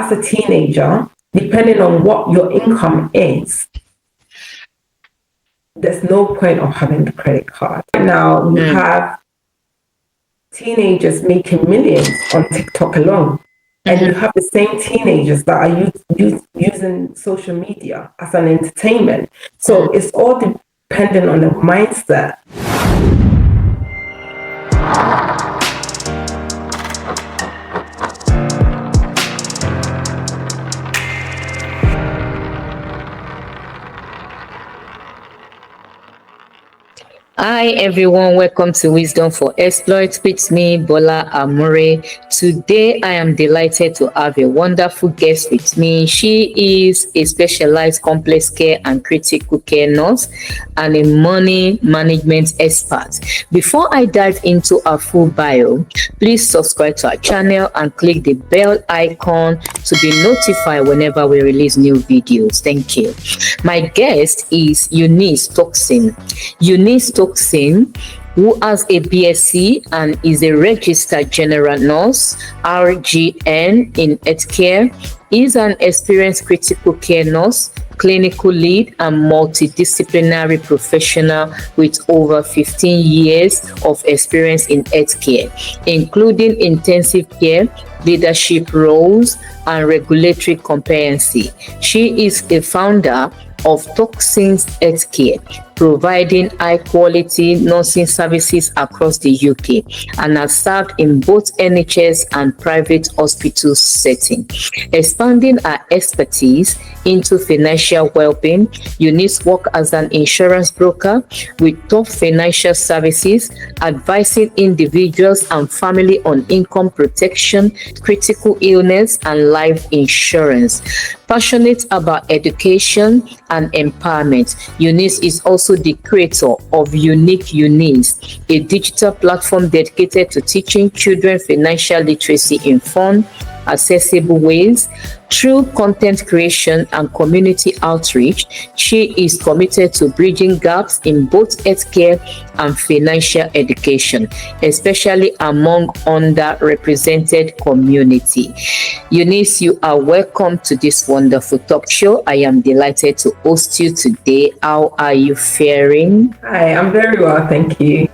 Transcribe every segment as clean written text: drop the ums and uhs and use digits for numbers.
as a teenager, depending on what your income is, there's no point of having a credit card. Right now, we have teenagers making millions on TikTok alone. And you have the same teenagers that are using social media as an entertainment. So it's all dependent on the mindset. Hi everyone, welcome to Wisdom for Exploits with me, Bola Amore. Today I am delighted to have a wonderful guest with me. She is a specialized complex care and critical care nurse and a money management expert. Before I dive into our full bio, please subscribe to our channel and click the bell icon to be notified whenever we release new videos. Thank you. My guest is Eunice Turkson. Eunice Turkson, who has a B.E.A.T and is a registered general nurse, RGN in healthcare, is an experienced critical care nurse, clinical lead, and multidisciplinary professional with over 15 years of experience in healthcare, including intensive care, leadership roles, and regulatory compliance. She is a founder of Turkson's Healthcare, providing high-quality nursing services across the UK, and has served in both NHS and private hospital settings. Expanding her expertise into financial well-being, Eunice works as an insurance broker with top financial services, advising individuals and family on income protection, critical illness, and life insurance. Passionate about education and empowerment, Eunice is also the creator of Unique Eunice, a digital platform dedicated to teaching children financial literacy in fun, accessible ways. Through content creation and community outreach, she is committed to bridging gaps in both healthcare and financial education, especially among underrepresented community. Eunice, you are welcome to this wonderful talk show. I am delighted to host you today. How are you faring? Hi, I'm very well, thank you.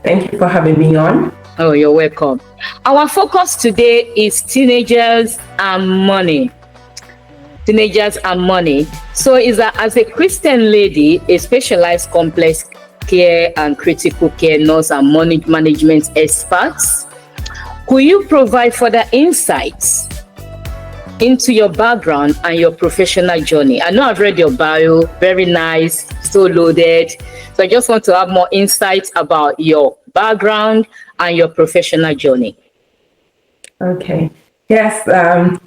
Thank you for having me on. Oh, you're welcome. Our focus today is teenagers and money. Teenagers and money. So as a Christian lady, a specialized complex care and critical care nurse and money management expert, could you provide further insights into your background and your professional journey? I know I've read your bio, very nice, so loaded. So I just want to have more insights about your background and your professional journey. Okay. Yes.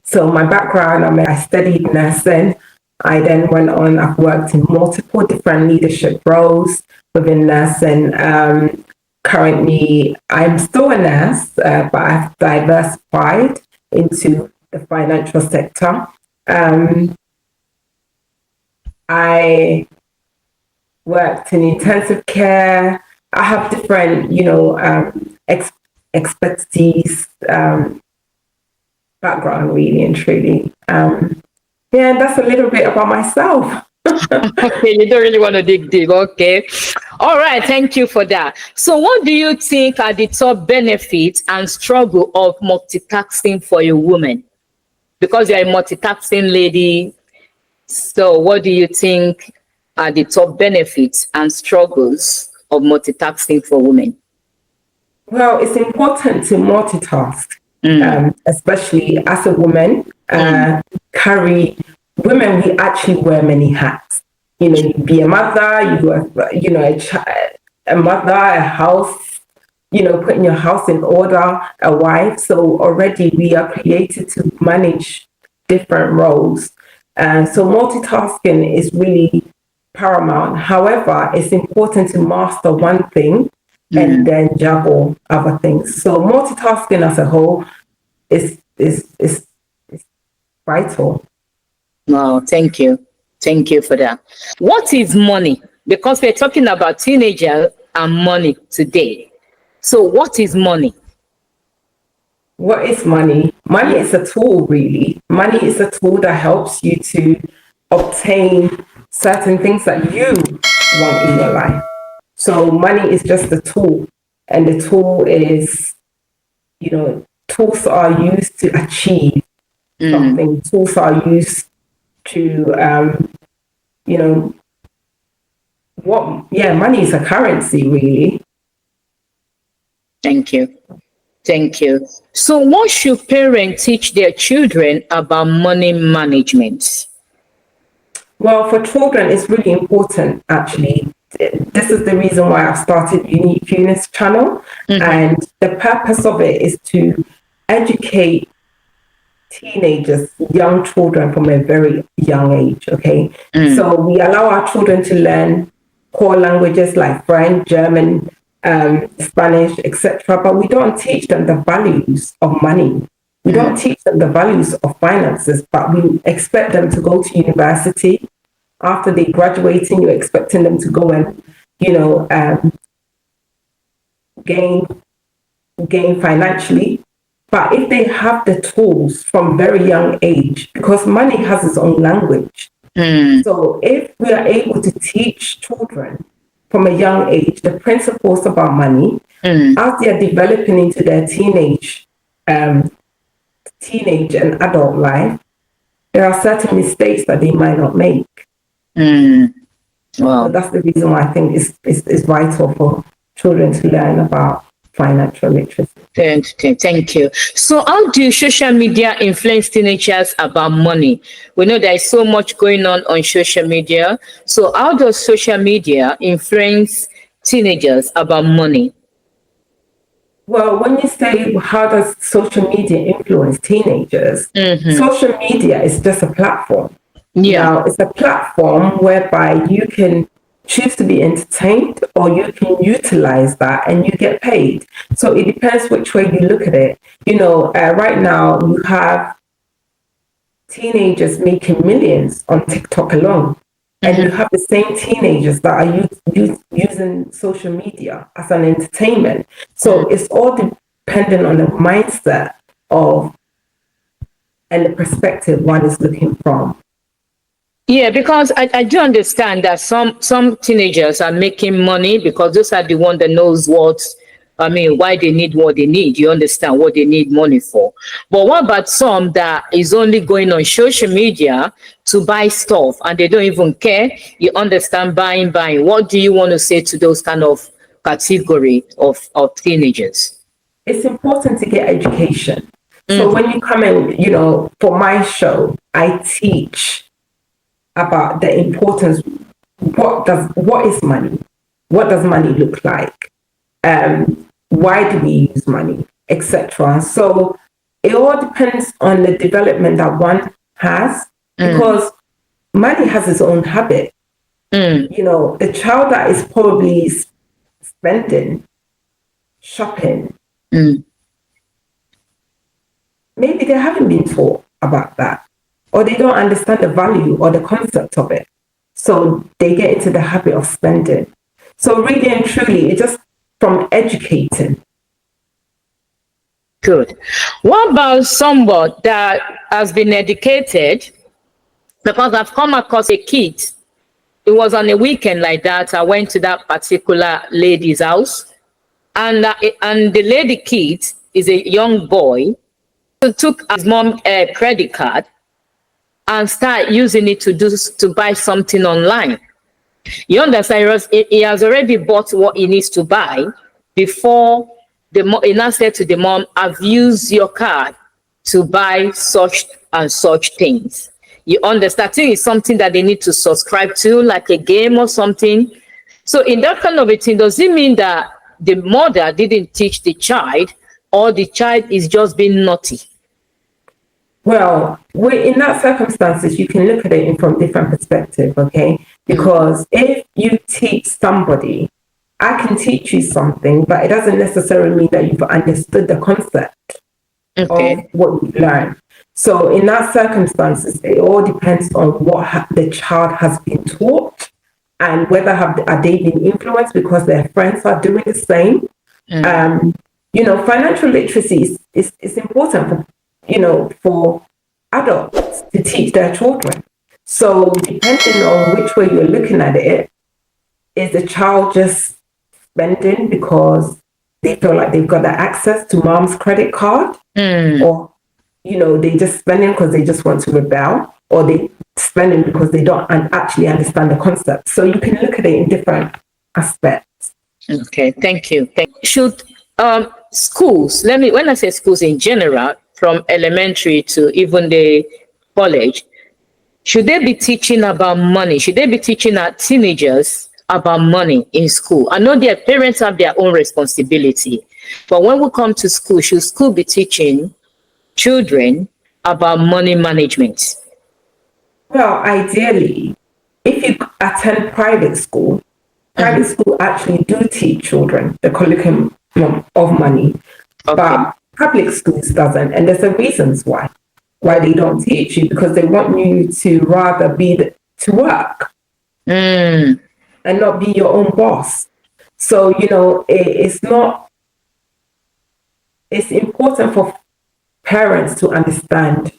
So my background, I studied nursing. I then went on, I've worked in multiple different leadership roles within nursing. Currently, I'm still a nurse, but I've diversified into the financial sector. I worked in intensive care. I have different, expertise, background, really and truly. That's a little bit about myself. Okay, you don't really want to dig deep. Okay. All right. Thank you for that. So what do you think are the top benefits and struggle of multitasking for a woman? Because you're a multitasking lady. So what do you think are the top benefits and struggles of multitasking for women? Well, it's important to multitask, especially as a woman. Women, we actually wear many hats. You be a mother, you are, a mother, a house, putting your house in order, a wife. So already we are created to manage different roles. So multitasking is really paramount. However, it's important to master one thing and then juggle other things. So multitasking as a whole is vital. Wow, thank you. Thank you for that. What is money? Because we're talking about teenagers and money today. So what is money? What is money? Money is a tool, really. Money is a tool that helps you to obtain certain things that you want in your life. So money is just a tool, and the tool is, tools are used to achieve something. Tools are used to, money is a currency, really. Thank you. Thank you. So, what should parents teach their children about money management? Well, for children, it's really important, actually. This is the reason why I've started Eunice channel. And the purpose of it is to educate teenagers, young children from a very young age, okay? So we allow our children to learn core languages like French, German, Spanish, etc. But we don't teach them the values of money. We don't teach them the values of finances, but we expect them to go to university. After they graduating, you're expecting them to go and, gain financially. But if they have the tools from very young age, because money has its own language. So if we are able to teach children from a young age the principles about money, as they are developing into their teenage and adult life, there are certain mistakes that they might not make. Wow. So that's the reason why I think it's vital for children to learn about financial literacy. Thank you. So, how do social media influence teenagers about money? We know there is so much going on social media. So, how does social media influence teenagers about money? Well, when you say how does social media influence teenagers, social media is just a platform. Now, it's a platform whereby you can choose to be entertained or you can utilize that and you get paid. So it depends which way you look at it. Right now you have teenagers making millions on TikTok alone. And you have the same teenagers that are using social media as an entertainment. So it's all dependent on the mindset and the perspective one is looking from. Yeah, because I do understand that some teenagers are making money because those are the one that knows why they need what they need. You understand what they need money for. But what about some that is only going on social media to buy stuff and they don't even care? You understand, buying. What do you want to say to those kind of category of teenagers? It's important to get education. So when you come in, for my show, I teach about the importance. What is money? What does money look like? Why do we use money, etc. So it all depends on the development that one has, because money has its own habit. The child that is probably spending, shopping, maybe they haven't been taught about that, or they don't understand the value or the concept of it. So they get into the habit of spending. So really and truly, it's just from educating. Good. What about someone that has been educated? Because I've come across a kid. It was on a weekend like that. I went to that particular lady's house, and the lady kid is a young boy who took his mom's credit card and start using it to buy something online. You understand? He has already bought what he needs to buy before he now said to the mom, "I've used your card to buy such and such things." You understand? I think it's something that they need to subscribe to, like a game or something. So in that kind of a thing, does it mean that the mother didn't teach the child, or the child is just being naughty? Well, in that circumstances, you can look at it from different perspectives, okay? Because if you teach somebody, I can teach you something, but it doesn't necessarily mean that you've understood the concept of what you've learned. So in that circumstances, it all depends on what the child has been taught and whether are they being influenced because their friends are doing the same. Financial literacy it's important for, for adults to teach their children. So depending on which way you're looking at it, is the child just spending because they feel like they've got the access to mom's credit card, or they just spending because they just want to rebel, or they spending because they don't actually understand the concept. So you can look at it in different aspects. Okay, thank you. Should schools, when I say schools in general, from elementary to even the college, should they be teaching about money? Should they be teaching our teenagers about money in school? I know their parents have their own responsibility, but when we come to school, should school be teaching children about money management? Well, ideally, if you attend private school actually do teach children the curriculum of money, but public schools doesn't, and there's a reasons why they don't teach you, because they want you to rather to work and not be your own boss. So it's important for parents to understand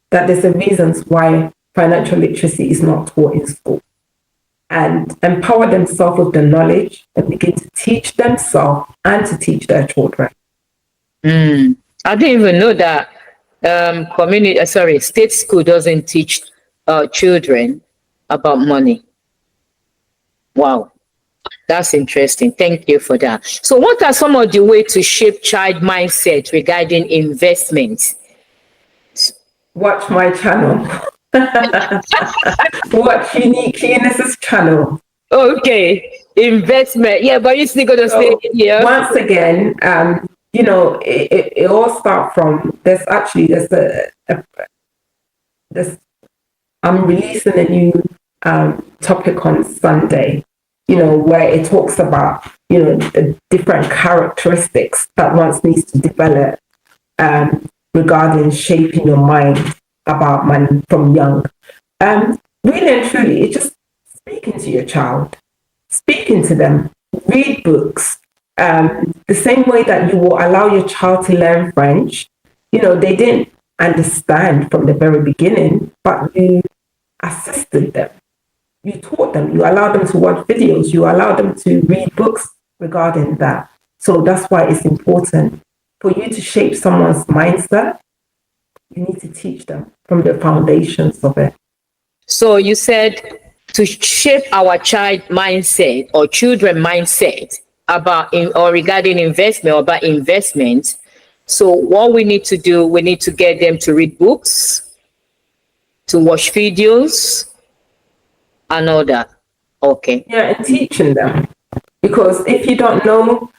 that there's a reasons why financial literacy is not taught in school, and empower themselves with the knowledge and begin to teach themselves and to teach their children. I didn't even know that state school doesn't teach children about money. Wow, that's interesting. Thank you for that. So what are some of the ways to shape child mindset regarding investment? Watch my channel. Watch Eunice's channel. Okay, investment. Yeah, but you're still gonna stay here. Once again, it all starts from I'm releasing a new topic on Sunday, where it talks about the different characteristics that one needs to develop regarding shaping your mind about money from young. Really and truly, it's just speaking to your child, speaking to them, read books. The same way that you will allow your child to learn French, they didn't understand from the very beginning, but you assisted them. You taught them, you allowed them to watch videos, you allowed them to read books regarding that. So that's why it's important for you to shape someone's mindset. You need to teach them from the foundations of it. So you said to shape our child mindset or children mindset regarding investment or about investment. So what we need to do, we need to get them to read books, to watch videos, and all that. Okay. Yeah, and teaching them, because if you don't know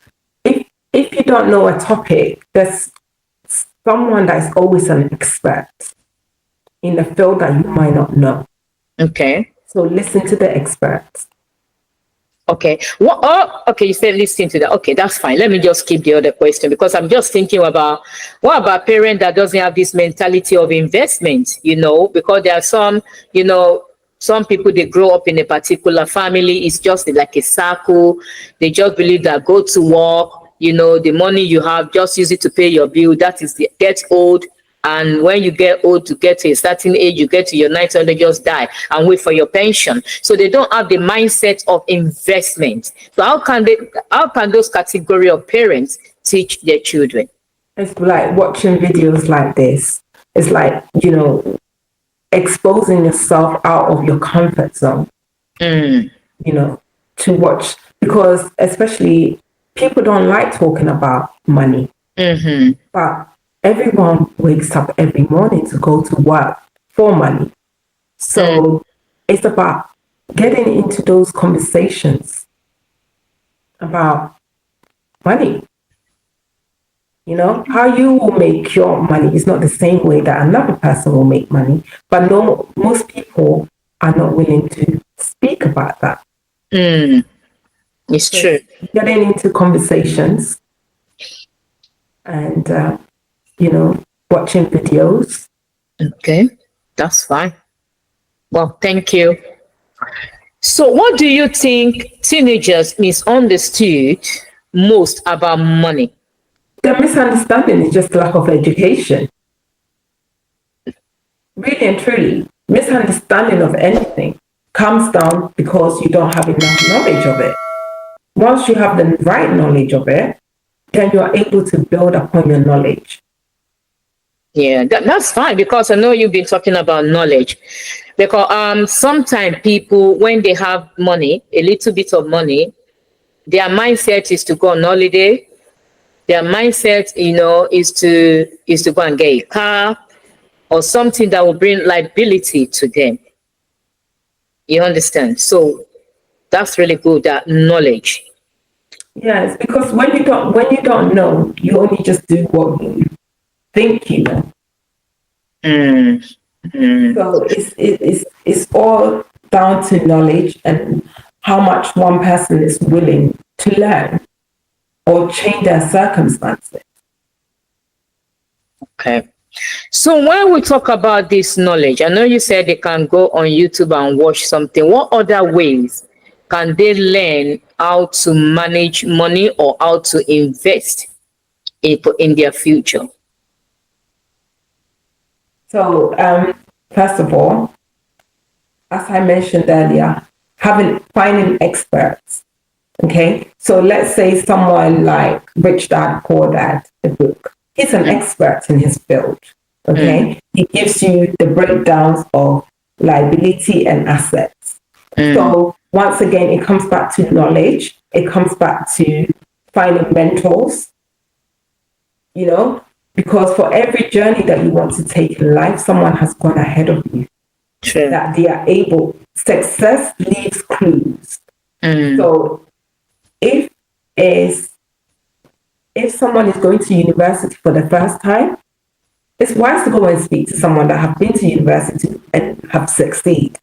a topic, there's someone that is always an expert in a field that you might not know. Okay. So listen to the experts. Okay. Okay, you said listen to that. Okay, that's fine. Let me just keep the other question, because I'm just thinking about what about a parent that doesn't have this mentality of investment, because there are some people, they grow up in a particular family. It's just like a circle. They just believe that go to work, the money you have, just use it to pay your bill. That is get old. And when you get old, to get to a certain age, you get to your 900, just die and wait for your pension. So they don't have the mindset of investment. So how can those category of parents teach their children? It's like watching videos like this. It's like, exposing yourself out of your comfort zone, to watch, because especially people don't like talking about money, but everyone wakes up every morning to go to work for money. So it's about getting into those conversations about money. How you will make your money is not the same way that another person will make money, but most people are not willing to speak about that. It's true. Getting into conversations and, watching videos. Okay, that's fine. Well, thank you. So what do you think teenagers misunderstood most about money? The misunderstanding is just lack of education. Really and truly, misunderstanding of anything comes down because you don't have enough knowledge of it. Once you have the right knowledge of it, then you're able to build upon your knowledge. Yeah, that's fine, because I know you've been talking about knowledge. Because sometimes people, when they have money, a little bit of money, their mindset is to go on holiday. Their mindset, is to go and get a car or something that will bring liability to them. You understand? So that's really good, that knowledge. Yes, because when you don't know, you only just do what you think you know. So it's all down to knowledge and how much one person is willing to learn or change their circumstances. Okay. So when we talk about this knowledge, I know you said they can go on YouTube and watch something. What other ways can they learn how to manage money or how to invest in their future? So, first of all, as I mentioned earlier, finding experts. Okay, so let's say someone like Rich Dad Poor Dad, the book. He's an expert in his field. Okay, he gives you the breakdowns of liability and assets. So once again, it comes back to knowledge. It comes back to finding mentors. Because for every journey that you want to take in life, someone has gone ahead of you. True. That they are able. Success leaves clues. So if someone is going to university for the first time, it's wise to go and speak to someone that have been to university and have succeeded.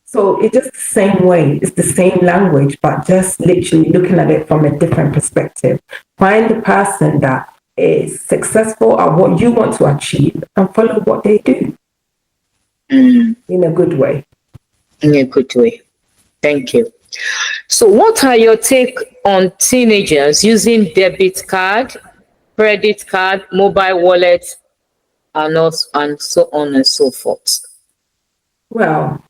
So it's just the same way. It's the same language, but just literally looking at it from a different perspective. Find the person that is successful at what you want to achieve and follow what they do in a good way. In a good way. Thank you. So what are your take on teenagers using debit card, credit card, mobile wallet, and so on and so forth? Well,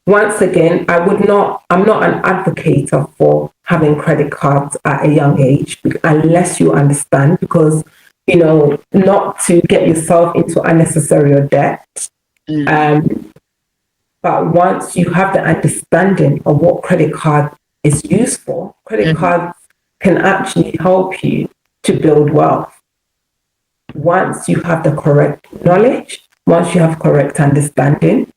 once again, I'm not an advocate for having credit cards at a young age unless you understand, because, not to get yourself into unnecessary debt. But once you have the understanding of what credit card is used for, credit cards can actually help you to build wealth. Once you have the correct knowledge, once you have correct understanding.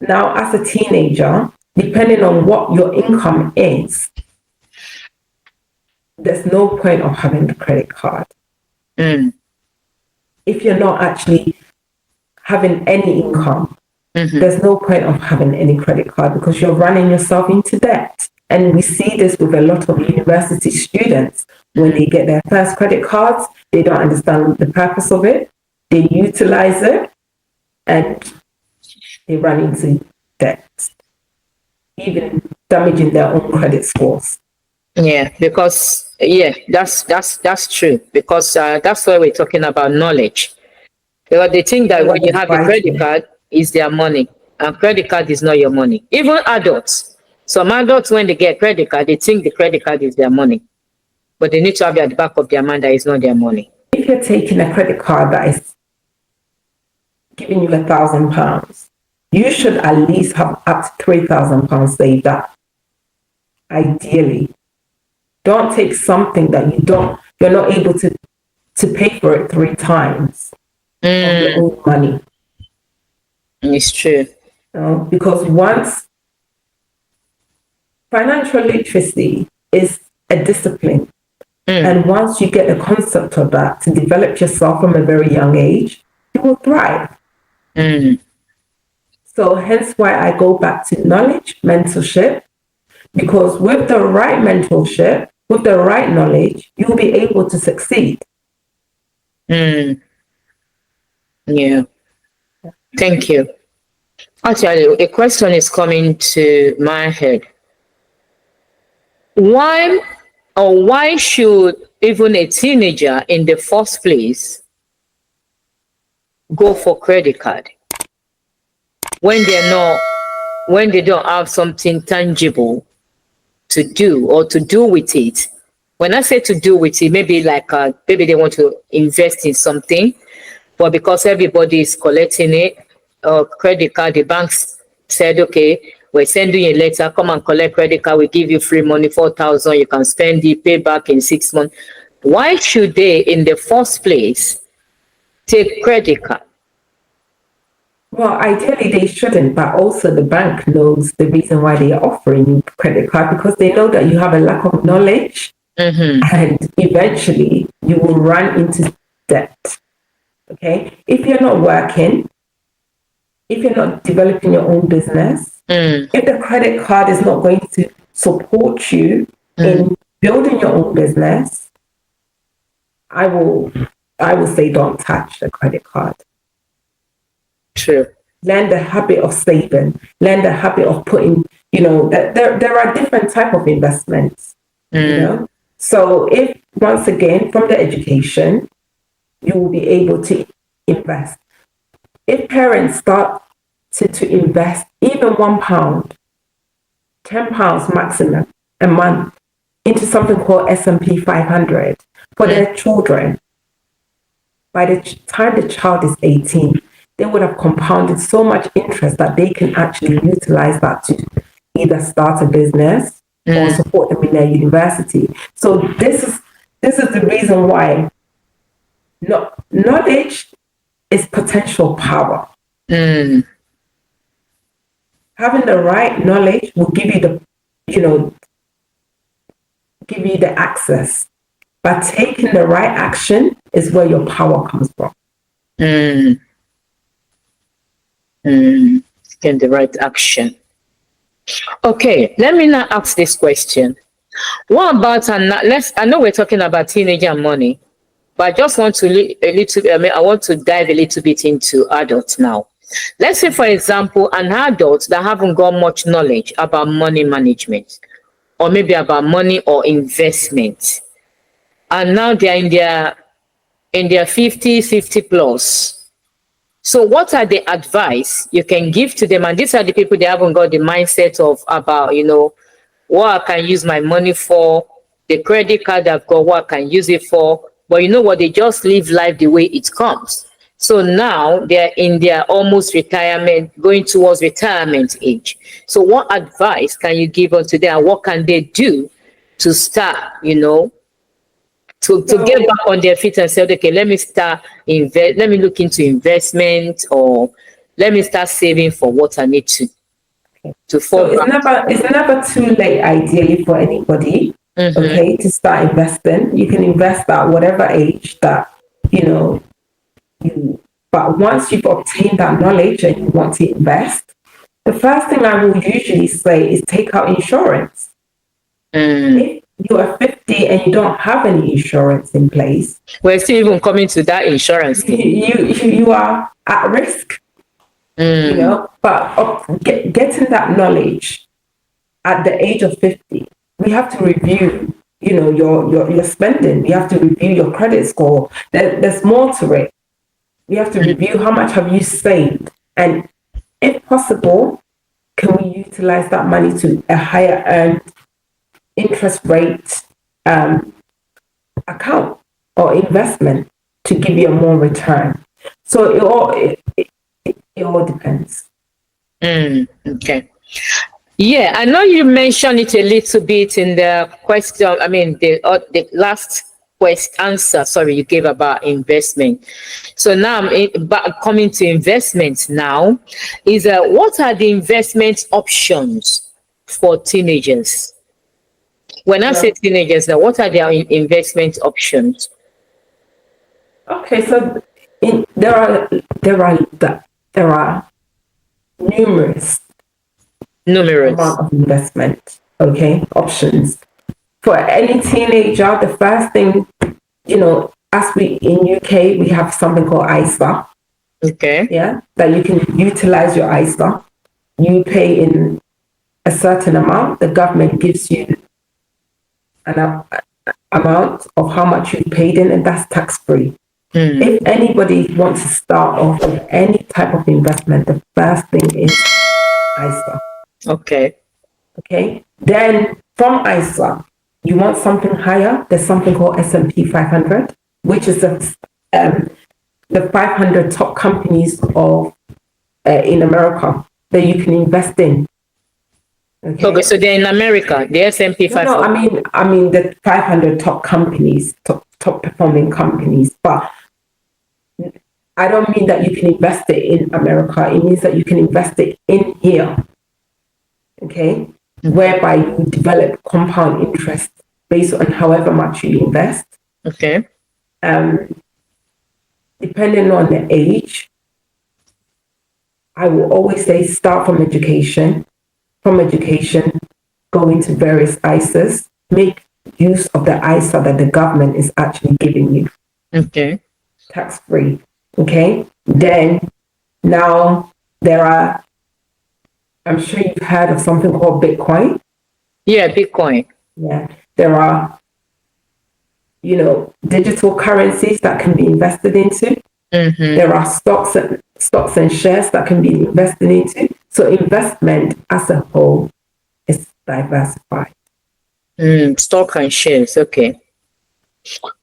Now, as a teenager, depending on what your income is, there's no point of having the credit card. If you're not actually having any income, there's no point of having any credit card because you're running yourself into debt. And we see this with a lot of university students. When they get their first credit cards, they don't understand the purpose of it. They utilize it and they run into debt, even damaging their own credit scores. Yeah, because that's true. Because that's why we're talking about knowledge. Because they think that when you have a credit card, is their money, and credit card is not your money. Even adults, some adults, when they get credit card, they think the credit card is their money, but they need to have at the back of their mind that it's not their money. If you're taking a credit card that is giving you £1,000, you should at least have up to £3,000 saved up. Ideally, don't take something that you're not able to pay for it 3 times of your own money. It's true. Because once financial literacy is a discipline, and once you get the concept of that to develop yourself from a very young age, you will thrive. So hence why I go back to knowledge, mentorship, because with the right mentorship, with the right knowledge, you'll be able to succeed. Yeah. Thank you. Actually, a question is coming to my head. Why Or why should even a teenager in the first place go for credit card when when they don't have something tangible to do or to do with it? When I say to do with it, maybe like maybe they want to invest in something, but because everybody is collecting it, credit card, the banks said, okay, we're sending you a letter, come and collect credit card, we give you free money, 4,000, you can spend it, pay back in 6 months. Why should they, in the first place, take credit card? Well, ideally they shouldn't, but also the bank knows the reason why they are offering you credit card, because they know that you have a lack of knowledge, and eventually you will run into debt. Okay, if you're not working, if you're not developing your own business, if the credit card is not going to support you in building your own business, I will say don't touch the credit card. True. Learn the habit of saving. Learn the habit of putting, that there are different type of investments, So if, once again, from the education, you will be able to invest. If parents start to invest even £1, £10 maximum a month into something called S&P 500 for their children, by the time the child is 18, they would have compounded so much interest that they can actually utilize that to either start a business or support them in their university. So this is the reason why knowledge is potential power. Having the right knowledge will give you the access. But taking the right action is where your power comes from. Taking the right action. Okay, let me now ask this question. What about, I know we're talking about teenager money, but I just want to I want to dive a little bit into adults now. Let's say, for example, an adult that haven't got much knowledge about money management, or maybe about money or investment, and now they're in their 50 plus. So what are the advice you can give to them? And these are the people that haven't got the mindset of about, what I can use my money for, the credit card I've got, what I can use it for. But you know what? They just live life the way it comes. So now they're in their almost retirement, going towards retirement age. So what advice can you give unto them? What can they do to start, to get back on their feet and say, okay, let me look into investment, or let me start saving for what I need to fall back. It's never too late, ideally, for anybody, okay, to start investing. You can invest at whatever age that, but once you've obtained that knowledge and you want to invest, the first thing I will usually say is take out insurance. If you are 50 and you don't have any insurance in place, we're still even coming to that insurance thing. You are at risk, but getting that knowledge at the age of 50, we have to review, your spending. We have to review your credit score. There's more to it. We have to review how much have you saved, and if possible, can we utilize that money to a higher earned interest rate account or investment to give you a more return. So it all depends. Okay. Yeah, I know you mentioned it a little bit in the question. I mean, the last answer, sorry, you gave about investment. So now I'm coming to investments now. Is what are the investment options for teenagers? When I say teenagers now, what are their investment options? Okay, so there are numerous amount of investment, options. For any teenager, the first thing, as we in UK, we have something called ISA. Okay. Yeah, that you can utilize your ISA. You pay in a certain amount. The government gives you amount of how much you paid in, and that's tax free. Mm. If anybody wants to start off with any type of investment, the first thing is ISA. Okay. Okay. Then from ISA, you want something higher. There's something called S&P 500, which is the 500 top companies of in America that you can invest in. Okay, so they're in America, the S&P 500. No, I mean the 500 top companies, top performing companies. But I don't mean that you can invest it in America. It means that you can invest it in here. Okay, whereby you develop compound interest based on however much you invest. Okay. Depending on the age, I will always say start from education. From education, go into various ISAs. Make use of the ISA that the government is actually giving you. Okay. Tax free. Okay. Then now there are, I'm sure you've heard of something called Bitcoin. Yeah, Bitcoin. Yeah. There are, digital currencies that can be invested into. Mm-hmm. There are stocks and shares that can be invested into. So investment as a whole is diversified. Stock and shares. Okay.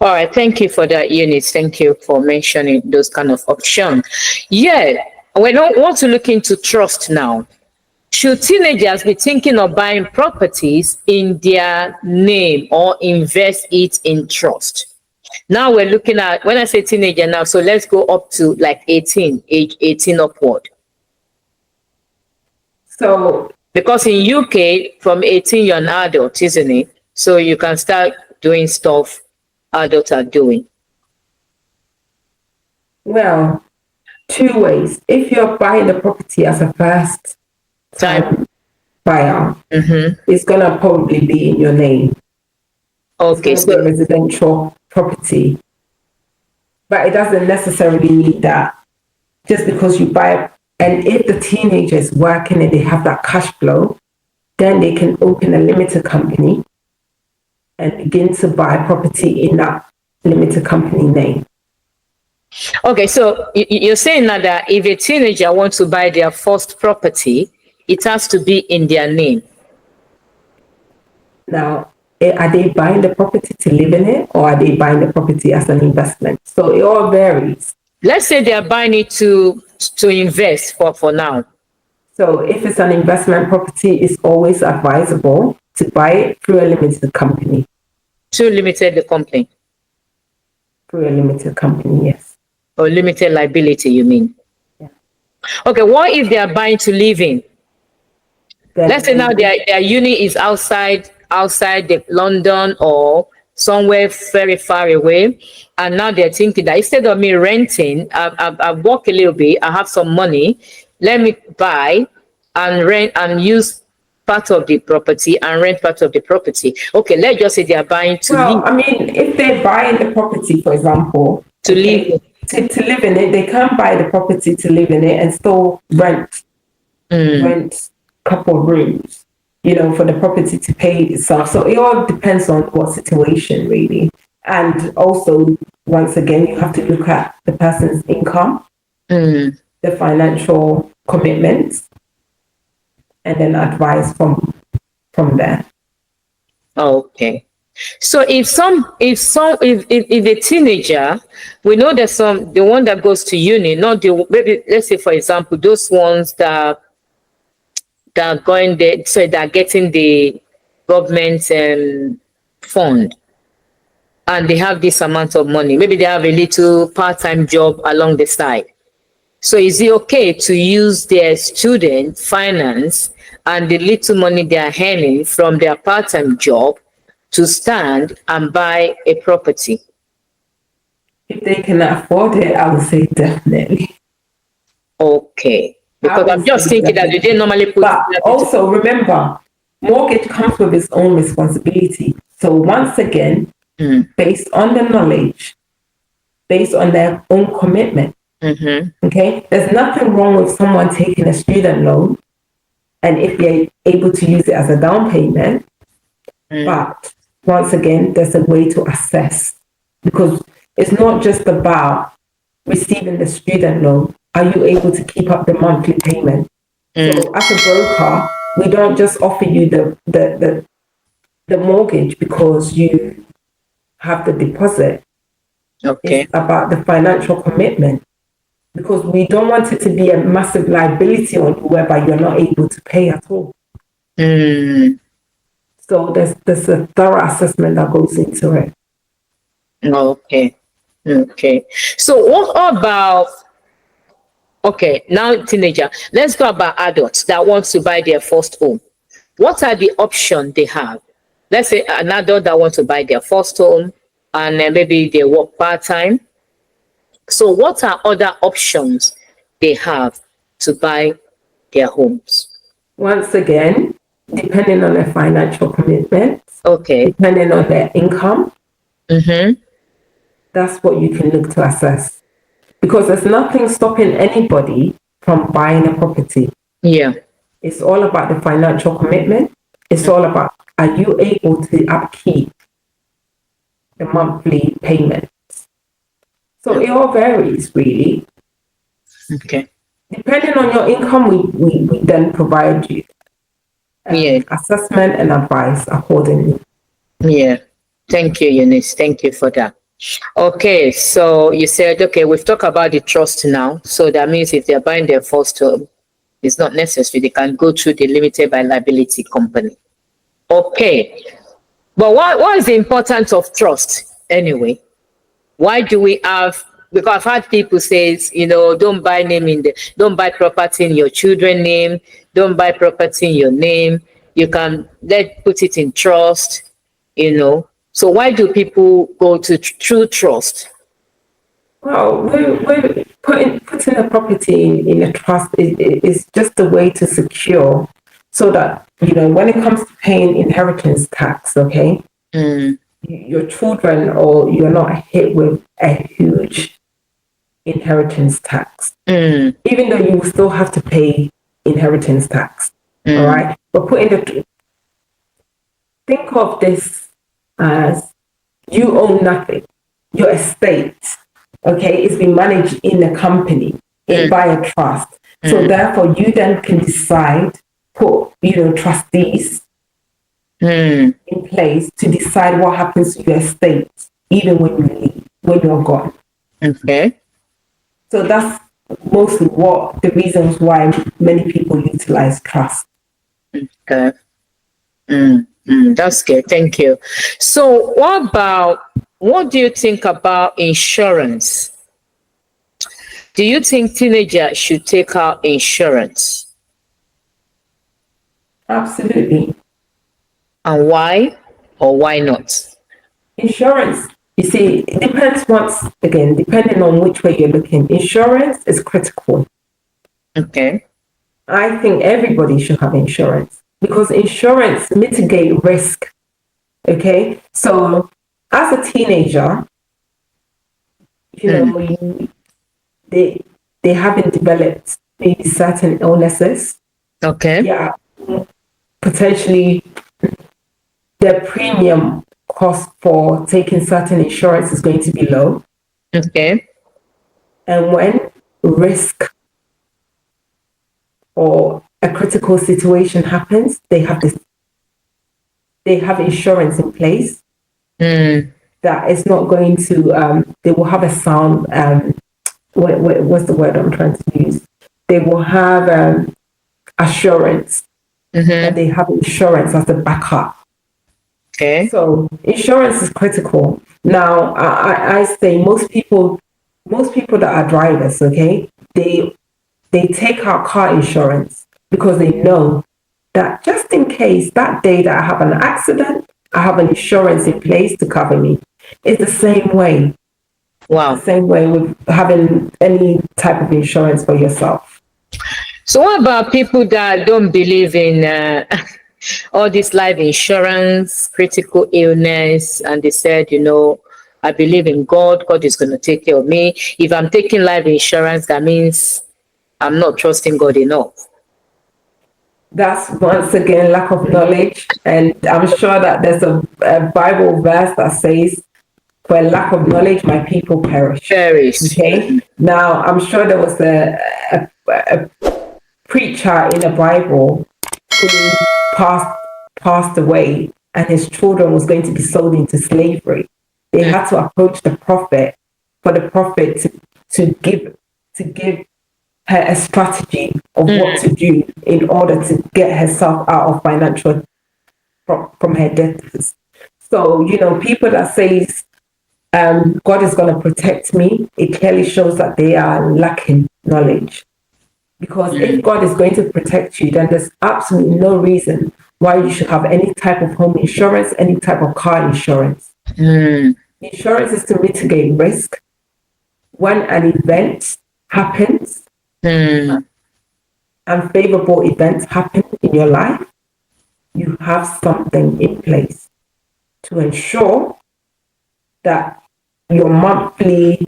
All right. Thank you for that, Eunice. Thank you for mentioning those kind of options. Yeah. We don't want to look into trust now. Should teenagers be thinking of buying properties in their name or invest it in trust? Now we're looking at, when I say teenager now, so let's go up to like 18, age 18 upward. So, because in UK, from 18, you're an adult, isn't it? So you can start doing stuff adults are doing. Well, two ways. If you're buying the property as a first time buyer, it's going to probably be in your name. Okay. It's going to be a residential property. But it doesn't necessarily mean that just because you buy it, and if the teenager is working and they have that cash flow, then they can open a limited company and begin to buy property in that limited company name. Okay, so you're saying now that if a teenager wants to buy their first property, it has to be in their name. Now, are they buying the property to live in it, or are they buying the property as an investment? So it all varies. Let's say they are buying it to invest for now. So if it's an investment property, it's always advisable to buy it through a limited company. Through limited company? Through a limited company, yes. Or limited liability, you mean? Yeah. Okay, what if they are buying to live in? Let's say now their unit is outside the London or somewhere very far away, and now they're thinking that instead of me renting, I work a little bit, I have some money, let me buy and rent and use part of the property and rent part of the property. Okay, let's just say they are buying to live. I mean, if they're buying the property, for example, to live in it, they can buy the property to live in it and still rent a couple of rooms, for the property to pay itself. So it all depends on what situation, really. And also, once again, you have to look at the person's income, the financial commitments, and then advise from there. Okay. So if a teenager, we know that the one that goes to uni, not the, maybe let's say for example, those ones that are going there, so they're getting the government fund, and they have this amount of money. Maybe they have a little part-time job along the side. So is it okay to use their student finance and the little money they are earning from their part-time job to stand and buy a property? If they can afford it, I would say definitely. Okay. Because I'm just thinking that they normally put... But also remember, mortgage comes with its own responsibility. So once again, based on the knowledge, based on their own commitment, okay, there's nothing wrong with someone taking a student loan, and if they're able to use it as a down payment, but once again, there's a way to assess, because it's not just about receiving the student loan. Are you able to keep up the monthly payment? So as a broker, we don't just offer you the mortgage because you have the deposit. Okay. It's about the financial commitment, because we don't want it to be a massive liability on you whereby you're not able to pay at all. So there's a thorough assessment that goes into it. Okay. Okay. So what about, okay, now teenager, let's go about adults that want to buy their first home. What are the options they have? Let's say an adult that wants to buy their first home and then maybe they work part-time. So what are other options they have to buy their homes? Once again, depending on their financial commitment, Okay. depending on their income, that's what you can look to assess. Because there's nothing stopping anybody from buying a property. Yeah. It's all about the financial commitment. It's all about, are you able to upkeep the monthly payments? So it all varies, really. Okay. Depending on your income, we then provide you assessment and advice accordingly. Yeah. Thank you, Eunice. Thank you for that. Okay, so you said, okay, we've talked about the trust now. So that means if they're buying their first home, it's not necessary. They can go through the limited by liability company. Okay. But what is the importance of trust anyway? Why do we have, because I've had people say, you know, don't buy don't buy property in your children's name, don't buy property in your name. You can put it in trust, you know. So why do people go to true trust? Well, we're putting a property in a trust is just a way to secure, so that, you know, when it comes to paying inheritance tax, okay, your children or you're not hit with a huge inheritance tax, even though you will still have to pay inheritance tax. All right, but think of this as you own nothing. Your estate, okay, is being managed in a company, by a trust. So therefore, you then can decide, put, you know, trustees in place to decide what happens to your estate, even when you leave, when you're gone. Okay. So that's mostly what the reasons why many people utilize trust. Okay. That's good. Thank you. So what do you think about insurance? Do you think teenagers should take out insurance? Absolutely. And why or why not? Insurance, you see, it depends once again, depending on which way you're looking. Insurance is critical. Okay. I think everybody should have insurance, because insurance mitigate risk. Okay, so as a teenager, you know, they haven't developed maybe certain illnesses. Okay. Yeah, potentially the premium cost for taking certain insurance is going to be low. Okay. And when risk or a critical situation happens, they have insurance in place that is not going to, they will have a sound, what's the word I'm trying to use? They will have assurance that they have insurance as a backup. Okay. So insurance is critical. Now, I say most people that are drivers, okay, they take out car insurance because they know that just in case that day that I have an accident, I have an insurance in place to cover me. It's the same way. Wow. The same way with having any type of insurance for yourself. So what about people that don't believe in all this life insurance, critical illness, and they said, you know, I believe in God, God is going to take care of me. If I'm taking life insurance, that means I'm not trusting God enough. That's once again lack of knowledge. And I'm sure that there's a Bible verse that says, for lack of knowledge, my people perish. Paris. Okay. Now, I'm sure there was a preacher in the Bible who passed away, and his children was going to be sold into slavery. They had to approach the prophet for the prophet to give her a strategy of what to do in order to get herself out of financial from her debtors. So, people that says God is going to protect me, it clearly shows that they are lacking knowledge. Because if God is going to protect you, then there's absolutely no reason why you should have any type of home insurance, any type of car insurance. Insurance is to mitigate risk. When an event happens, unfavorable events happen in your life, you have something in place to ensure that your monthly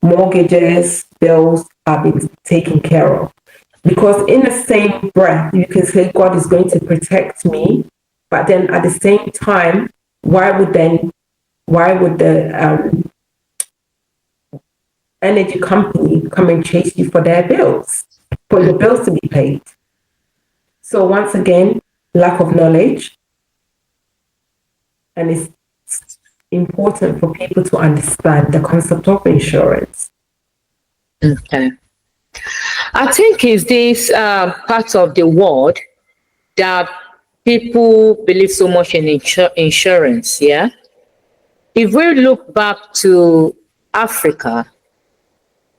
mortgages, bills are being taken care of. Because in the same breath, you can say God is going to protect me, but then at the same time, why would the energy company come and chase you for their bills, for your bills to be paid? So once again, lack of knowledge, and it's important for people to understand the concept of insurance. Okay. I think it's this part of the world that people believe so much in insurance. Yeah. If we look back to Africa,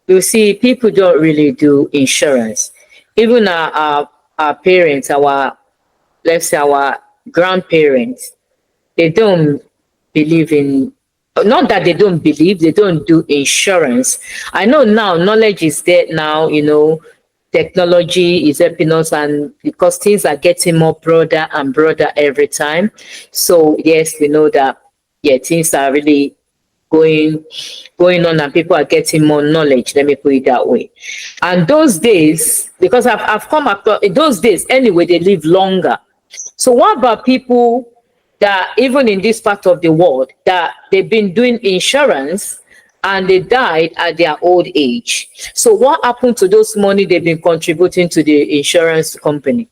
you see people don't really do insurance. Even our parents, let's say our grandparents, they don't believe in, not that they don't believe, they don't do insurance. I know now knowledge is there now, technology is helping us, and because things are getting more broader and broader every time. So yes, we know that, yeah, things are really going on and people are getting more knowledge, let me put it that way. And those days, because I've come across, in those days anyway, they live longer. So what about people that even in this part of the world that they've been doing insurance and they died at their old age? So what happened to those money they've been contributing to the insurance company?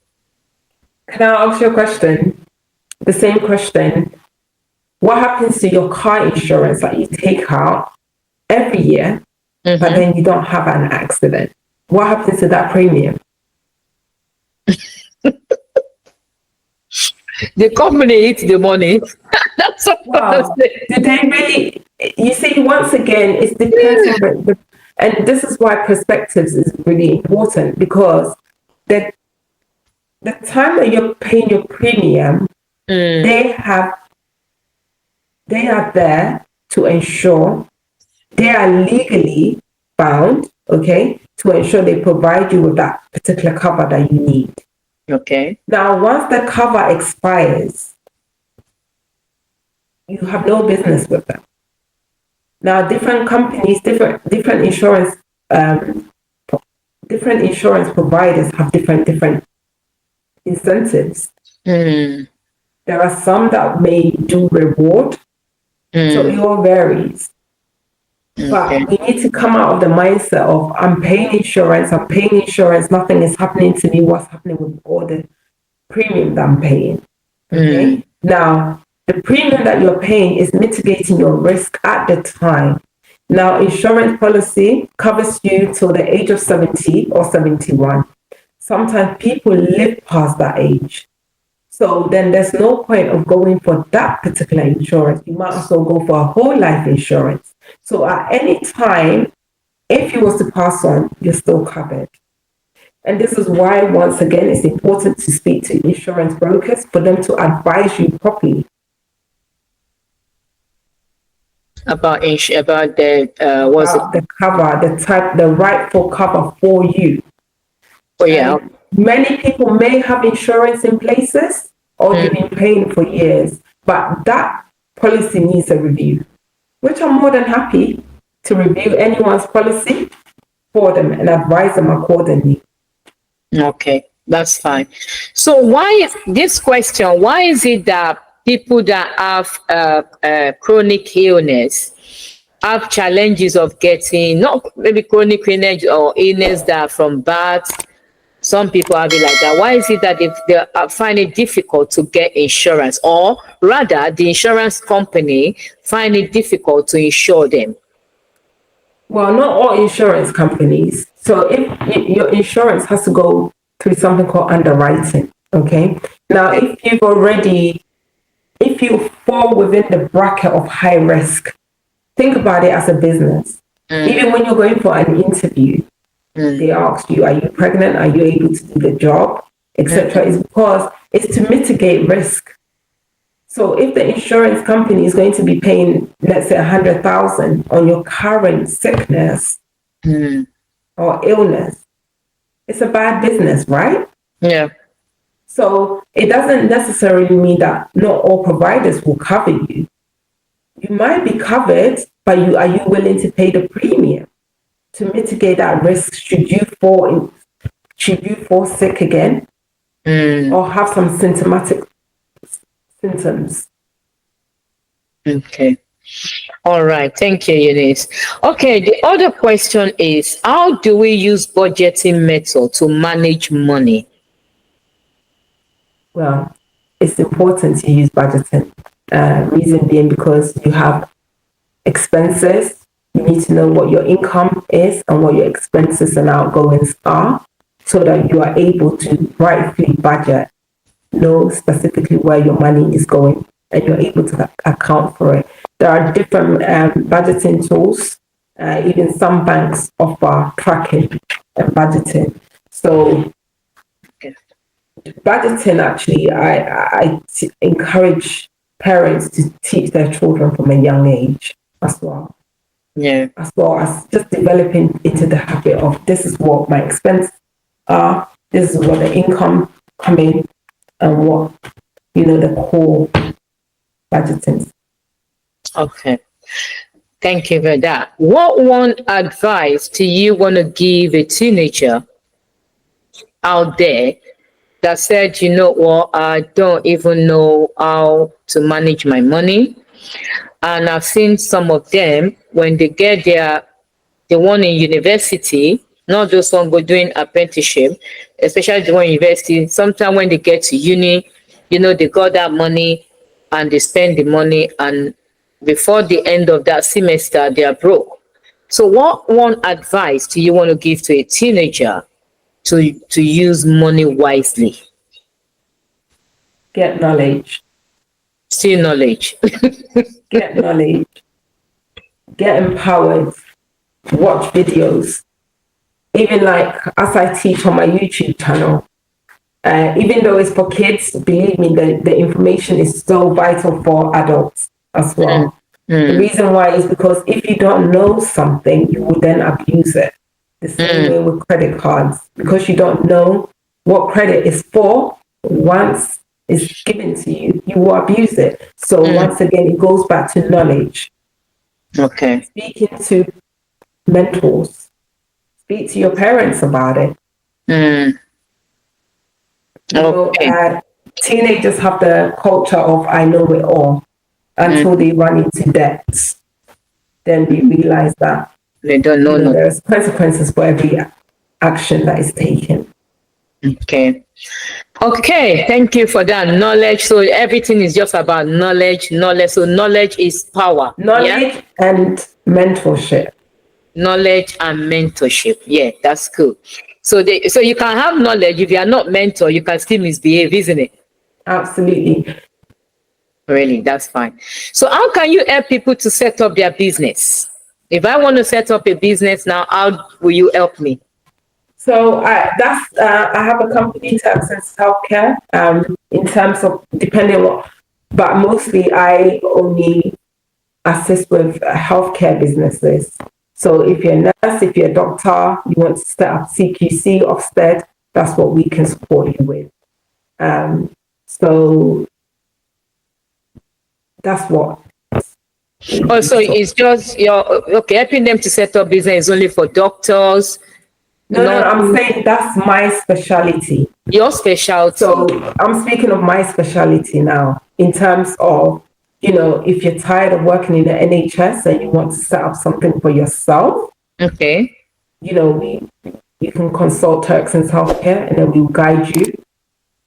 Can I ask you a question? The same question. What happens to your car insurance that you take out every year, but then you don't have an accident? What happens to that premium? The company eats the money. That's what Wow. Did they really? You see, once again, it depends on and this is why perspectives is really important, because the time that you're paying your premium, they are there to ensure, they are legally bound, okay, to ensure they provide you with that particular cover that you need. Okay. Now, once the cover expires, you have no business with them. Now, different companies, different insurance providers have different incentives. There are some that may do reward, so it all varies. But we need to come out of the mindset of I'm paying insurance, nothing is happening to me. What's happening with all the premium that I'm paying? Okay. Now, the premium that you're paying is mitigating your risk at the time. Now, insurance policy covers you till the age of 70 or 71. Sometimes people live past that age. So then there's no point of going for that particular insurance. You might also go for a whole life insurance. So at any time, if you was to pass on, you're still covered. And this is why, once again, it's important to speak to insurance brokers for them to advise you properly about the the cover, the rightful cover for you. Oh yeah. And many people may have insurance in places, or they've been paying for years, but that policy needs a review, which I'm more than happy to review anyone's policy for them and advise them accordingly. Okay. That's fine. So why is this question? Why is it that people that have chronic illness have challenges of getting, not maybe chronic illness or illness that are from birth? Some people have it like that. Why is it that they find it difficult to get insurance, or rather, the insurance company find it difficult to insure them? Well, not all insurance companies. So if your insurance has to go through something called underwriting, okay? Now, if you fall within the bracket of high risk, think about it as a business. Even when you're going for an interview, they ask you, are you pregnant? Are you able to do the job? Etc. Is because it's to mitigate risk. So if the insurance company is going to be paying, let's say, 100,000 on your current sickness or illness, it's a bad business, right? Yeah. So it doesn't necessarily mean that not all providers will cover you. You might be covered, but are you willing to pay the premium to mitigate that risk should you fall sick again or have some symptoms? Okay. All right. Thank you, Eunice. Okay. The other question is, how do we use budgeting method to manage money? Well, it's important to use budgeting. Reason being because you have expenses. You need to know what your income is and what your expenses and outgoings are so that you are able to rightfully budget, know specifically where your money is going, and you're able to account for it. There are different budgeting tools. Even some banks offer tracking and budgeting. So budgeting, actually, I encourage parents to teach their children from a young age as well. Yeah. As well as just developing into the habit of, this is what my expenses are, this is what the income coming, and what, the core budgeting. Okay. Thank you for that. What one advice do you want to give a teenager out there that said, you know what, I don't even know how to manage my money? And I've seen some of them when they get the one in university, not those one go doing apprenticeship, especially the one in university. Sometimes when they get to uni, they got that money and they spend the money, and before the end of that semester, they are broke. So what one advice do you want to give to a teenager to use money wisely? Get knowledge. Still knowledge. Get knowledge. Get empowered. Watch videos. Even like as I teach on my YouTube channel, even though it's for kids, believe me, the information is so vital for adults as well. The reason why is because if you don't know something, you will then abuse it. The same way with credit cards. Because you don't know what credit is for, once it's given to you, you will abuse it. So once again, it goes back to knowledge. Okay. Speaking to mentors. Speak to your parents about it. Teenagers have the culture of I know it all until they run into debts. Then we realize that they don't know. There's consequences for every action that is taken. Okay. Thank you for that knowledge. So everything is just about knowledge. So knowledge is power. Knowledge and mentorship. Knowledge and mentorship. Yeah, that's cool. So you can have knowledge. If you are not mentor, you can still misbehave, isn't it? Absolutely. Really, that's fine. So how can you help people to set up their business? If I want to set up a business now, how will you help me? So I have a company, Turkson's Healthcare. In terms of but mostly I only assist with healthcare businesses. So if you're a nurse, if you're a doctor, you want to set up CQC, Ofsted, that's what we can support you with. So that's what. So it's just helping them to set up business is only for doctors, No, I'm saying that's my specialty. Your specialty. So I'm speaking of my specialty now in terms of, if you're tired of working in the NHS and you want to set up something for yourself, okay. You can consult Turkson's Healthcare and then we'll guide you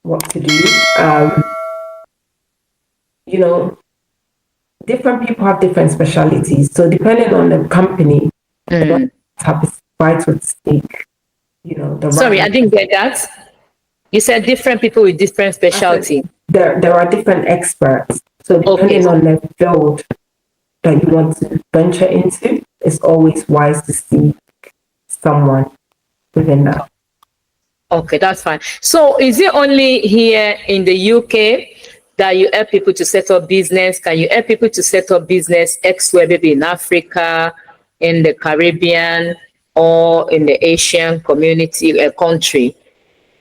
what to do. Different people have different specialties. So depending on the company, what type of vital to speak, Sorry, I didn't get that. You said different people with different specialty. There are different experts. So depending on the field that you want to venture into, it's always wise to seek someone within that. Okay, that's fine. So is it only here in the UK that you help people to set up business? Can you help people to set up business elsewhere, maybe in Africa, in the Caribbean, or in the Asian community, country?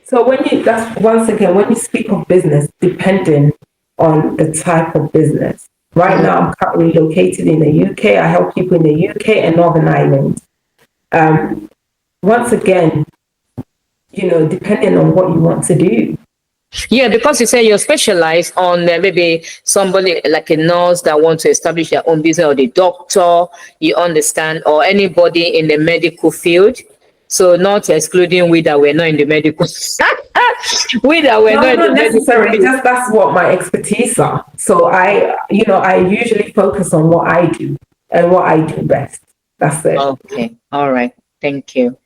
So when you speak of business, depending on the type of business. Right now, I'm currently located in the UK. I help people in the UK and Northern Ireland. Once again, depending on what you want to do. Yeah, because you say you're specialized on maybe somebody like a nurse that wants to establish their own business, or the doctor, you understand, or anybody in the medical field. So not excluding we that we're not in the medical. We that we're not necessarily. Just that's what my expertise are. So I usually focus on what I do and what I do best. That's it. Okay. All right. Thank you.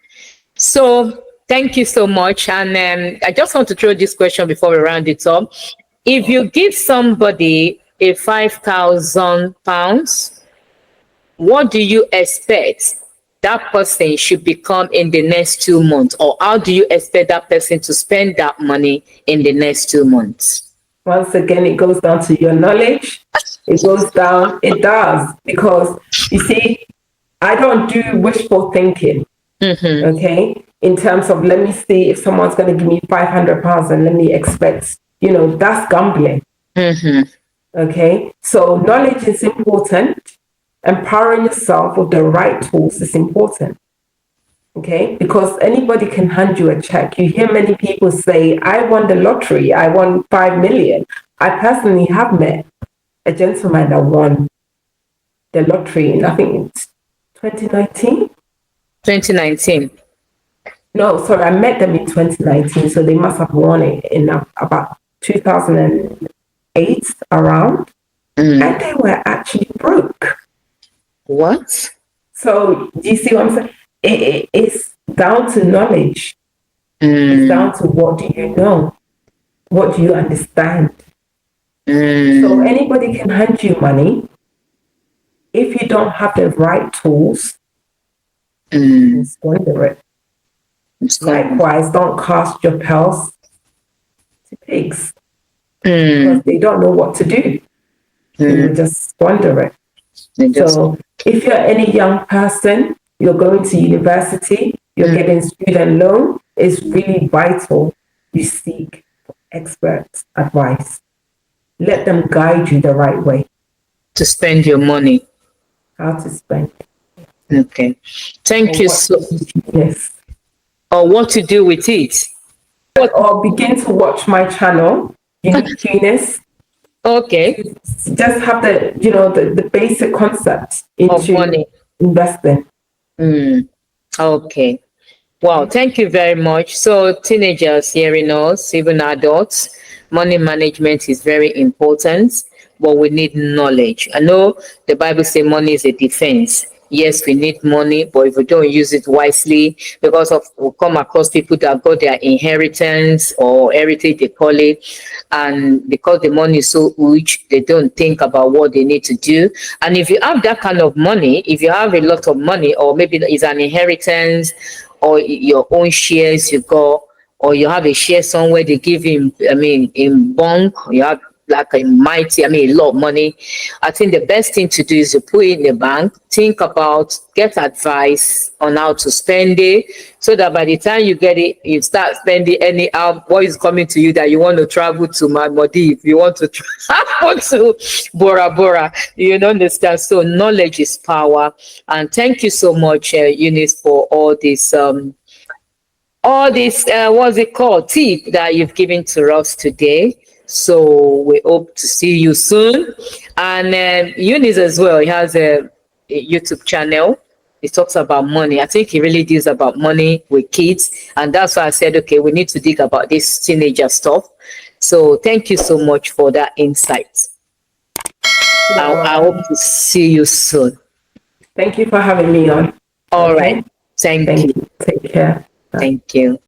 So thank you so much. And I just want to throw this question before we round it up. If you give somebody a £5,000, what do you expect that person should become in the next 2 months? Or how do you expect that person to spend that money in the next 2 months? Once again, it goes down to your knowledge. It does. Because you see, I don't do wishful thinking. Okay, in terms of let me see if someone's going to give me £500 and let me expect, that's gambling. Okay, so knowledge is important. Empowering yourself with the right tools is important. Okay, because anybody can hand you a check. You hear many people say, I won the lottery, I won 5 million. I personally have met a gentleman that won the lottery in, I think it's 2019. 2019. No, sorry, I met them in 2019, so they must have won it in about 2008 around, and they were actually broke. What? So do you see what I'm saying? It's down to knowledge. It's down to what do you know? What do you understand? So anybody can hand you money. If you don't have the right tools, squander it. Likewise, don't cast your pearls to pigs because they don't know what to do. They will just squander it. So if you're any young person, you're going to university, you're getting student loan, it's really vital you seek expert advice. Let them guide you the right way. To spend your money. How to spend. Okay. Thank you so much. Yes. Or what to do with it. Or begin to watch my channel, Eunice. Okay. Just have the basic concept into money. Investing. Okay. Wow, thank you very much. So teenagers hearing us, even adults, money management is very important, but we need knowledge. I know the Bible says money is a defense. Yes, we need money, but if we don't use it wisely, because we'll come across people that got their inheritance or heritage, they call it, and because the money is so huge, they don't think about what they need to do. And if you have that kind of money, if you have a lot of money, or maybe it's an inheritance, or your own shares you got, or you have a share somewhere they give him, in bunk, you have like a lot of money. I think the best thing to do is to put it in the bank, think about, get advice on how to spend it, so that by the time you get it, you start spending anyhow. What is coming to you that you want to travel to Maldives, you want to travel to Bora Bora, you understand? So knowledge is power. And thank you so much, Eunice, for all this all this, what's it called, tip that you've given to us today. So we hope to see you soon. And Eunice as well, he has a YouTube channel. He talks about money. I think he really deals about money with kids. And that's why I said, okay, we need to dig about this teenager stuff. So thank you so much for that insight. I hope to see you soon. Thank you for having me on. All right. Thank you. Take care. Thank you.